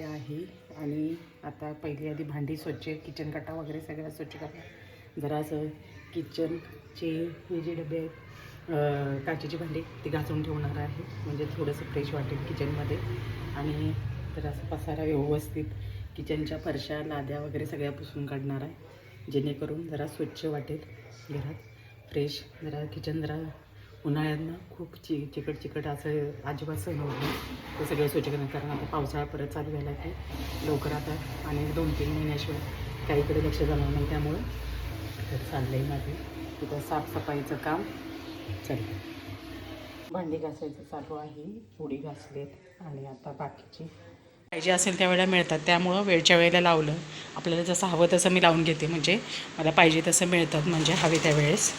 आहे आणि आता पहिली आधी भांडी स्वच्छ, किचन कटा वगैरे सगळ्या स्वच्छ करा. जरा असं किचनचे हे जे डबे आहेत काचेची भांडी ती घासून ठेवणार आहे, म्हणजे थोडंसं फ्रेश वाटेल किचनमध्ये. आणि जरा असं पसारा व्यवस्थित किचनच्या फरशा लाद्या वगैरे सगळ्या पुसून काढणार आहे, जेणेकरून जरा स्वच्छ वाटेल घरात, फ्रेश. जरा किचन जरा उन्हाळ्यानं खूप चिकट असं अजिबात सहन होत नाही, ते सगळं स्वच्छ करणार. कारण आता पावसाळा परत चालू झाला की लवकर आता आणि 2-3 महिन्याशिवाय काहीकडे लक्ष जाणार नाही. त्यामुळं तर चाललं आहे माझं तिथं साफसफाईचं काम चाललं. भांडी घासायचं चालू आहे, थोडी घासलेत आणि आता बाकीची पाहिजे असेल त्यावेळेला मिळतात. त्यामुळं वेळच्या वेळेला लावलं, आपल्याला जसं हवं तसं मी लावून घेते, म्हणजे मला पाहिजे तसं मिळतात म्हणजे हवे त्यावेळेस.